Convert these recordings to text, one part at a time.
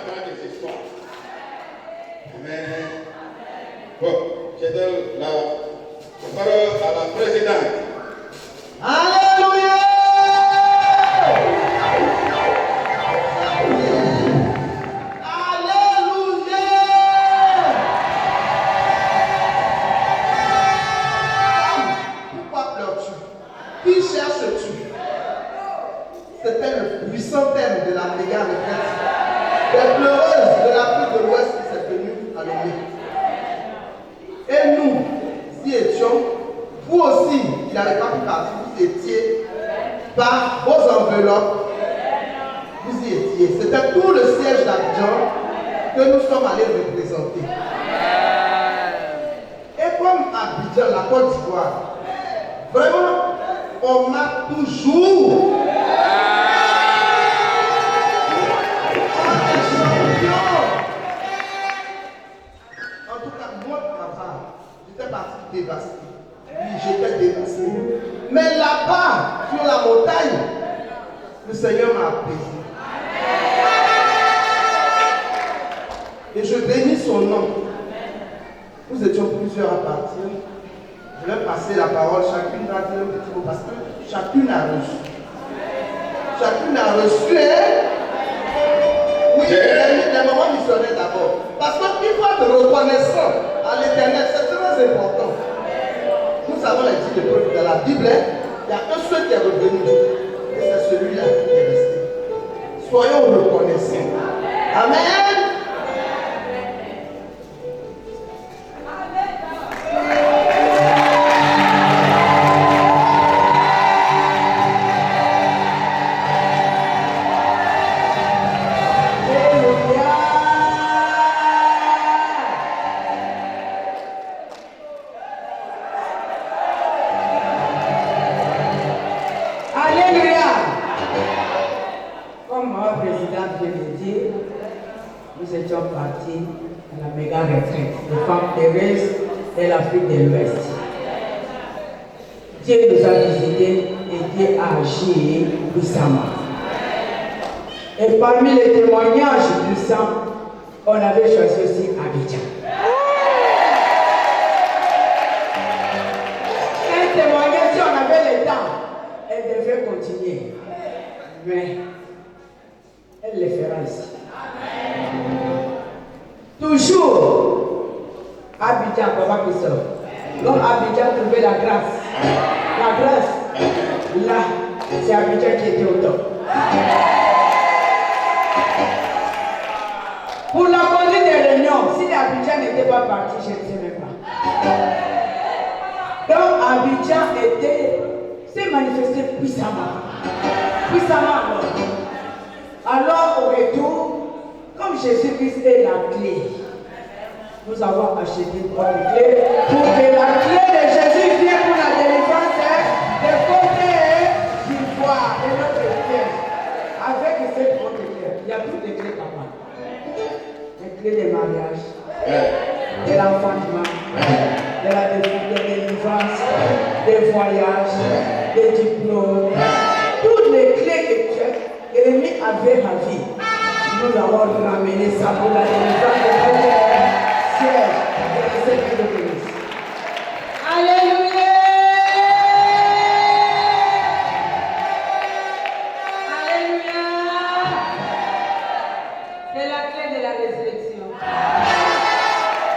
fin des histoires. Amen. Bon, je donne la parole à la présidente. Alléluia! Alléluia! Pourquoi pleures-tu? Qui cherches-tu? C'était le puissant thème de la méga retraite. Les pleureuses de l'Afrique de l'Ouest qui s'est tenue à l'Omer. Et nous y étions, vous aussi, il n'avait pas pu partir, vous étiez par vos enveloppes, vous y étiez. C'était tout le siège d'Abidjan que nous sommes allés représenter. Et comme Abidjan, la Côte d'Ivoire, vraiment, on m'a toujours dévasté. Oui, j'étais dévasté. Mais là-bas, sur la montagne, le Seigneur m'a apaisé. Et je bénis son nom. Nous étions plusieurs à partir. Je vais passer la parole. Chacune va dire un petit mot parce que chacune a reçu. Chacune a reçu, hein? Oui, les moments missionnaires d'abord. Parce qu'il faut être reconnaissant à l'Éternel. C'est très important. Nous avons les dix de preuve dans la Bible. Il y a un seul qui est revenu. Et c'est celui-là qui est resté. Soyons reconnaissants. Amen. De l'Afrique de l'Ouest. Dieu nous a visités et Dieu a agi puissamment. Et parmi les témoignages puissants, on avait choisi aussi Abidjan. Un témoignage, si on avait le temps, elle devait continuer. Mais elle le fera ici. Toujours Abidjan, papa qui sort. Donc Abidjan trouvait la grâce. La grâce, là, c'est Abidjan qui était au top. Pour la conduite des réunions, si Abidjan n'était pas parti, je ne sais même pas. Donc Abidjan s'est manifesté puissamment. Puissamment alors au retour, comme Jésus-Christ est la clé, nous avons acheté une bonne clé pour que la clé de Jésus vienne pour la délivrance des côtés d'ivoire de notre Dieu. Avec cette bonne clé, il y a toutes les clés capables. Les clés des mariages, de l'enfantement, de la délivrance, des voyages, des diplômes, toutes les clés que Jérémie avait à vie. Nous avons ramené ça pour la délivrance de notre siège de la Seigneur de Christ. Alléluia! Alléluia! C'est la clé de la résurrection.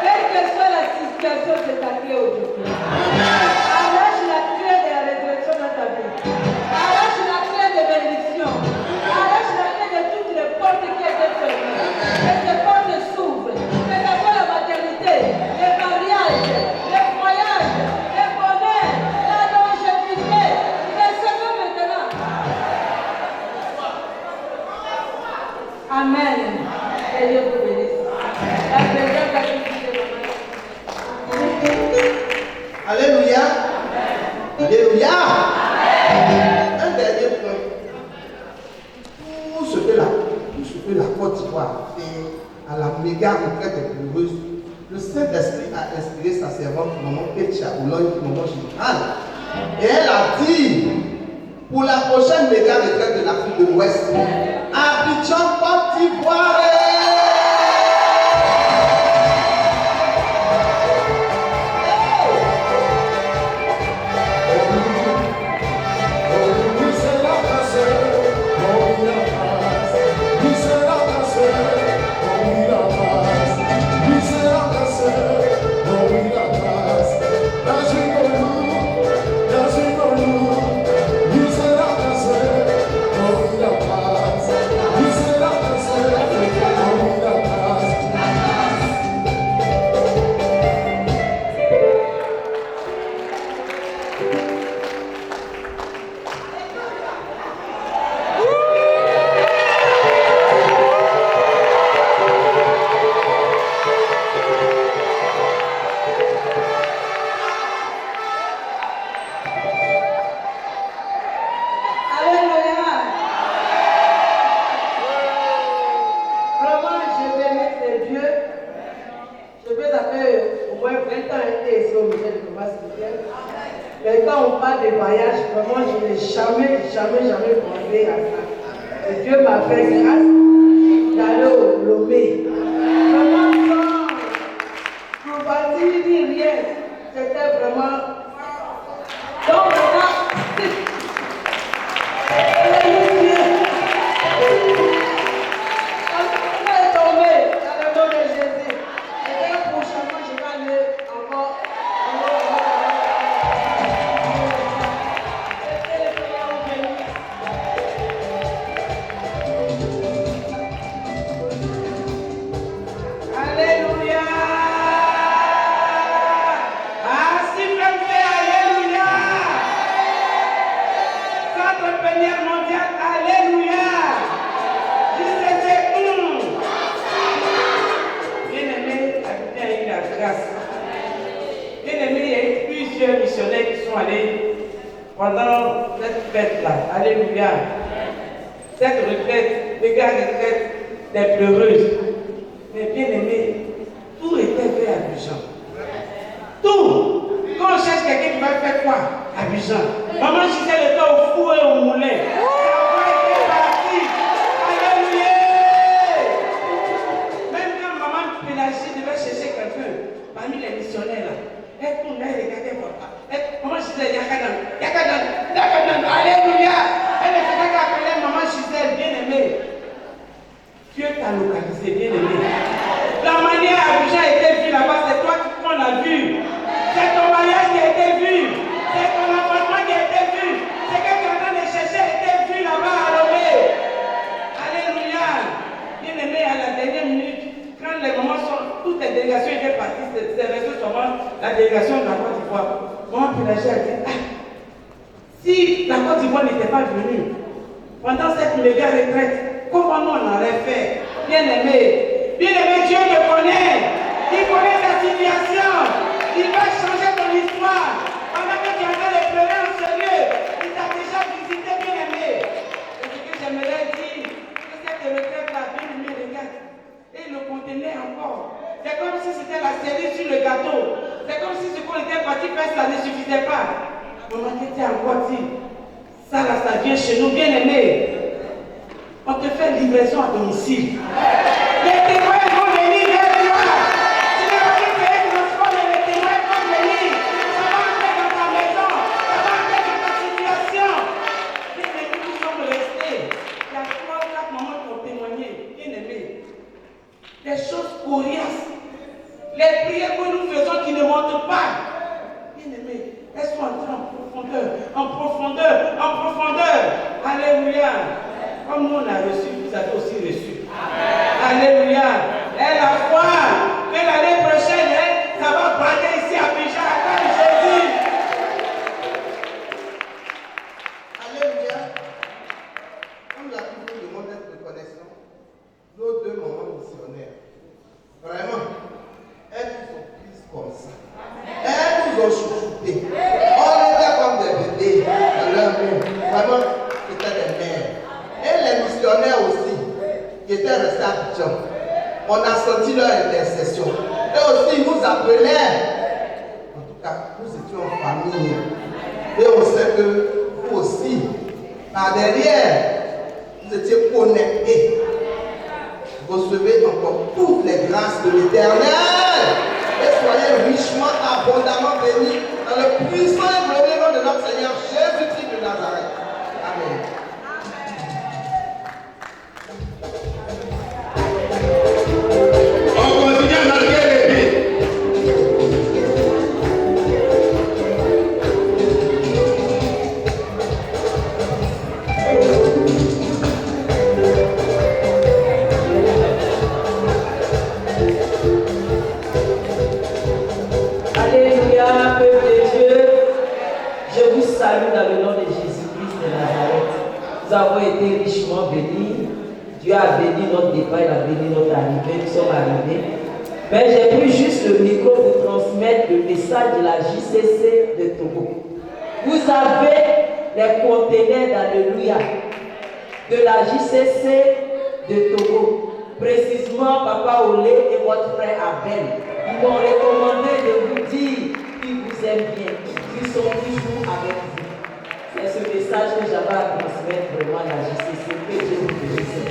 Quelle que soit la situation, c'est ta clé aujourd'hui. Arrache la clé de la résurrection dans ta vie. Arrache la clé de bénédiction. Arrache la clé de toutes les portes qui étaient fermées. Que ces portes s'ouvrent. Que ce soit la maternité, les mariages, les voyages, les bonheurs, la longévité. Recevez maintenant. Amen. Que Dieu vous bénisse. La présence de Alléluia. Alléluia. Un dernier point. Tout ce que la Côte d'Ivoire fait à la méga retraite des pleureuses, le Saint-Esprit a inspiré sa servante Maman Petia Oulogne, Maman Générale. Et elle a dit, pour la prochaine méga retraite de l'Afrique de l'Ouest, Abidjan, Côte d'Ivoire. Dieu. Je peux taper au moins 20 ans été ici au musée de combat spirituel. Mais quand on parle de voyage, vraiment, je n'ai jamais pensé à ça. Et Dieu m'a fait grâce d'aller au Lomé. Vraiment, sans provoquer ni rien. C'était vraiment. Donc, maintenant, missionnaires qui sont allés pendant cette fête-là. Alléluia. Cette retraite, les gars retraite des pleureuses. Mais bien aimés, tout était fait à Abidjan. Tout. Quand on cherche quelqu'un qui va faire quoi? Abidjan. Maman Gisèle était au four et au moulin. Ça a été parti. Alléluia. Même quand maman Pélagie devait chercher quelqu'un parmi les missionnaires là. Elle tourne, elle regardait papa. Maman Gisèle, Yakadan, alléluia. Elle ne faisait qu'appeler maman Gisèle, bien-aimée. Dieu t'a localisé, bien-aimé. La manière Abidjan a été vue là-bas, c'est toi qu'on a vu. C'est ton mariage qui a été vu. C'est ton appartement qui a été vu. C'est que tu es en train de chercher a été vu là-bas à Lomé. Alléluia. Bien-aimé, à la dernière minute, quand les mamans sont, toutes les délégations étaient parties, c'est resté seulement la délégation de la Côte d'Ivoire. Maman Pélagie a dit, si la Côte d'Ivoire n'était pas venue pendant cette méga retraite, comment nous on aurait fait? Bien-aimé, Dieu te connaît. Il connaît ta situation. Il va changer ton histoire. Pendant que tu es en train de pleurer en sérieux, il t'a déjà visité, bien-aimé. Et ce que j'aimerais dire, que cette retraite-là, bien-aimé, regarde, et le contenait encore. C'est comme si c'était la cerise sur le gâteau. C'est comme si ce qu'on était parti faire, ça ne suffisait pas. Maman, qu'est-ce que tu as encore dit? Ça là, ça vient chez nous, bien-aimé. On te fait livraison à domicile. Les témoins vont venir vers toi. Tu n'as pas fait le transport, mais les témoins vont venir. Ça va entrer dans ta maison. Ça va entrer dans ta situation. Bien-aimé, nous sommes restés. Il y a 3 ou 4 mamans qui ont témoigné. Bien-aimé. Les choses coriaces. Les prières que nous faisons qui ne montent pas. Bien-aimé, elles sont entrées en profondeur. Alléluia. Comme nous on a reçu, vous avez aussi reçu. Alléluia. Et la foi que l'année prochaine, ça va brader ici à Abidjan à cause de Jésus. Alléluia. Comme la Bible nous demande d'être reconnaissant, nos 2 mamans missionnaires, vraiment, elles nous ont prises comme ça. Elles nous ont chouchoutés. On était comme des bébés dans leur main. Vraiment, c'était des mères. Et les missionnaires aussi, qui étaient restés à Abidjan, on a senti leur intercession. Et aussi, ils nous appelaient. En tout cas, nous étions en famille. Et on sait que vous aussi, par derrière, vous étiez connectés. Vous recevez encore toutes les grâces de l'Éternel. Et soyez richement, abondamment bénis dans le puissant et glorieux nom de notre Seigneur Jésus-Christ de Nazareth. Amen. On continue à marquer les pieds. Alléluia, peuple de Dieu. Je vous salue dans le nom de Jésus-Christ de Nazareth. Nous avons été richement bénis. Dieu a béni notre départ, il a béni notre arrivée. Nous sommes arrivés. Mais j'ai pris juste le micro pour transmettre le message de la JCC de Togo. Vous avez les conteneurs d'Alléluia de la JCC de Togo. précisément Papa Olé et votre frère Abel. Ils m'ont recommandé de vous dire qu'ils vous aiment bien, qu'ils sont toujours avec vous. C'est ce message que j'avais à transmettre vraiment à la JCC. Que Dieu vous bénisse.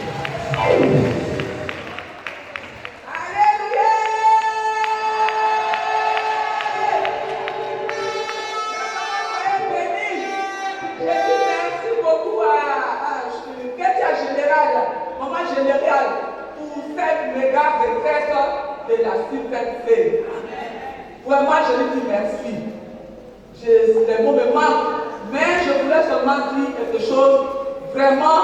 De la superfée. Vraiment, je lui dis merci. Les mots me manquent, mais je voulais seulement dire quelque chose vraiment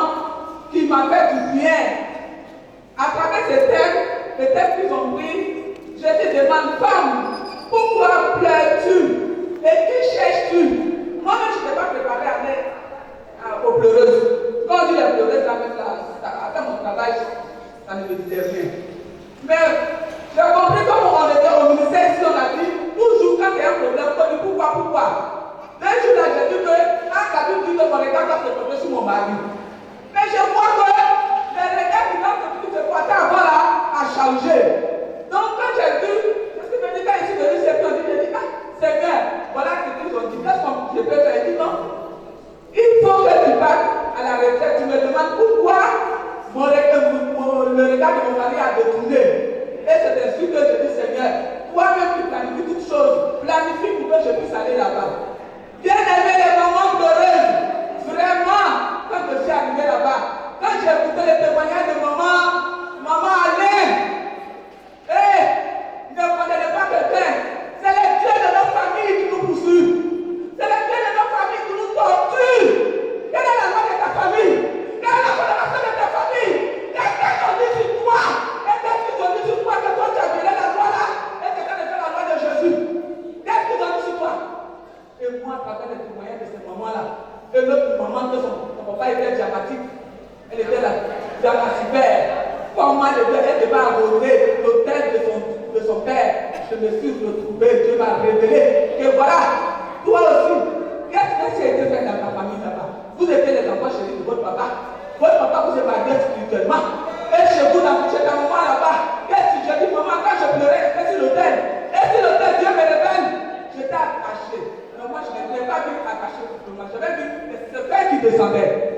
qui m'a fait du bien. À travers ces thèmes qu'ils ont pris, je te demande, femme, pourquoi pleures-tu et qui cherches-tu? Moi-même, je n'étais pas préparée à aller aux pleureuses. Quand on dit les pleureuses, après mon travail, ça ne me disait rien. Mais j'ai compris comment on était au ministère ici, on a dit, toujours quand il y a un problème, on dit pourquoi. D'un jour là, j'ai dit que, la Bible dit que mon regard doit se porter sur mon mari. Mais je vois que le regard qui doit se porter avant là a changé. Donc quand j'ai vu, je suis venu quand je suis venu chez toi, j'ai dit, Seigneur, voilà ce qu'ils ont dit, qu'est-ce que je peux faire? Il dit non. Il faut que tu partes à la retraite, tu me demandes pourquoi le regard de mon mari a détourné. Et c'est ainsi que je dis, Seigneur, toi-même tu planifies toutes choses, planifie pour que je puisse aller là-bas. Bien aimé les mamans pleureuses, vraiment, quand je suis arrivé là-bas, quand j'ai écouté les témoignages de maman Alain, ne condamnez pas quelqu'un, c'est les dieux de notre famille qui nous poursuivent, c'est les dieux de notre famille qui nous torturent. Quelle est la loi de ta famille? Quelle est la condamnation de ta famille? Qu'est-ce qu'on dit sur toi? Et qu'est-ce qu'ils ont dit sur toi que toi tu as violé la loi là et que tu as fait la loi de Jésus? Qu'est-ce qu'ils ont dit sur toi? Et moi, à travers les témoignages de ces mamans-là, et l'autre maman que son papa était diamatique, elle était là, diamacibère. Comment elle devait arroser l'hôtel de son père? Je me suis retrouvé, Dieu m'a révélé que voilà, toi aussi, qu'est-ce qui a été fait dans ta famille là-bas? Vous étiez les enfants chéris de votre papa. Votre papa vous est marié spirituellement. Et chez vous, chez ta maman là-bas, qu'est-ce que j'ai dit, maman, quand je pleurais, j'étais sur l'hôtel. Et sur l'hôtel, Dieu me révèle. J'étais attaché. Mais moi, je n'étais pas vu attaché pour moi. J'avais vu ce père qui descendait.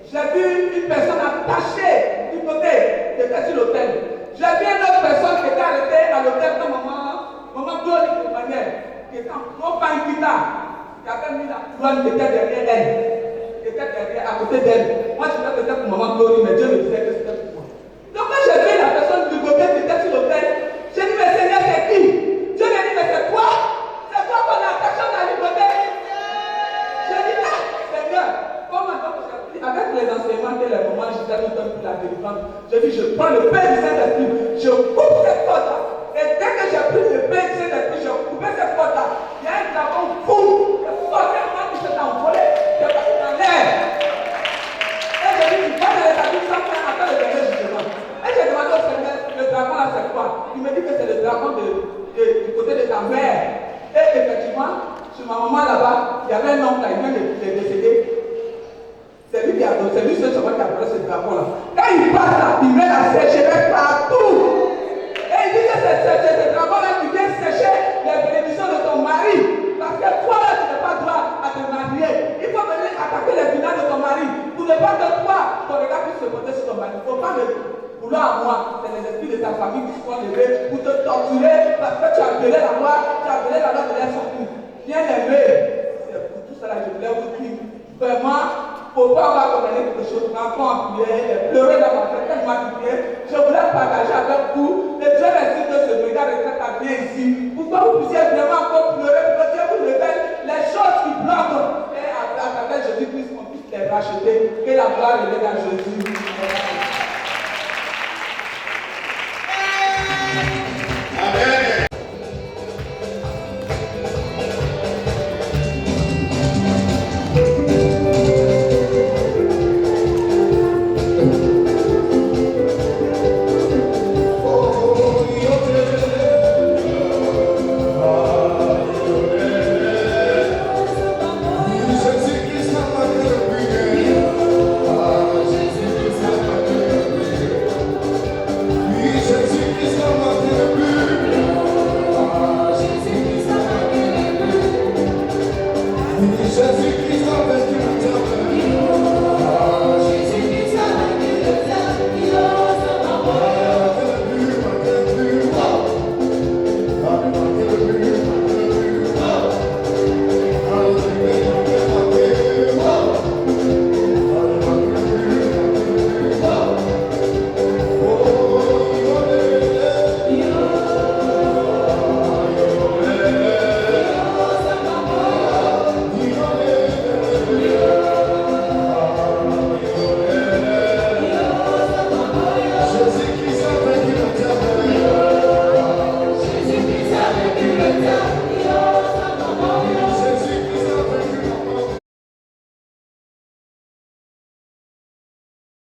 J'ai vu une personne attachée du côté, qui était sur l'hôtel. J'ai vu une autre personne qui était arrêtée à l'hôtel de maman Glory de manière, qui était en guitare, qui avait mis la couronne qui était derrière elle. Qui était derrière, à côté d'elle. Moi, je disais que c'était pour maman Glory, mais Dieu me disait que c'était pour moi. Donc, quand j'ai vu la personne du côté qui était sur l'hôtel, j'ai dit, mais Seigneur, c'est qui? Dieu m'a dit, mais c'est toi? C'est toi qu'on a attaché à la côté? J'ai dit, Seigneur, comment donc j'ai pris avec les enseignements que les mamans Gisèle nous donnent pour la délivrance, j'ai dit, je prends le pain du Saint-Esprit, je coupe cette porte-là. Et dès que j'ai pris le pain du Saint-Esprit, je coupé cette porte-là. Il y a un dragon fou qui est fortement qui s'est envolé, qui est parti dans l'air. Et j'ai dit, tu vas dans les habits sans faire attendre le dernier jugement. Et j'ai demandé au Seigneur, le dragon là c'est quoi? Il me dit que c'est le dragon du côté de ta mère. Et effectivement, chez ma maman là-bas, il y avait un homme là, il vient de décéder. C'est lui qui a donné, c'est lui seul qui a donné ce dragon là. Quand il passe là, il met la sécheresse partout. Et il dit que c'est ce dragon là qui vient sécher les bénédictions de ton mari. Parce que toi là, tu n'as pas droit à te marier. Il faut venir attaquer les finances de ton mari. Pour ne pas que toi, ton regard puisse se porter sur ton mari. Il ne faut pas le vouloir à moi. C'est les esprits de ta famille qui sont levés pour te torturer parce que tu as violé la loi, de l'air sorti. Bien aimé, c'est pour tout cela que je voulais vous dire. Vraiment, pourquoi on va condamner quelque chose, l'enfant en prière, pleurer dans ma tête, tellement de prière. Je voulais partager avec vous. Et Dieu merci que ce regard retraite à bien ici. Pourquoi vous puissiez vraiment encore pleurer, pour que Dieu vous révèle les choses qui bloquent. Et à travers Jésus-Christ, on puisse les racheter. Que la gloire revienne à Jésus.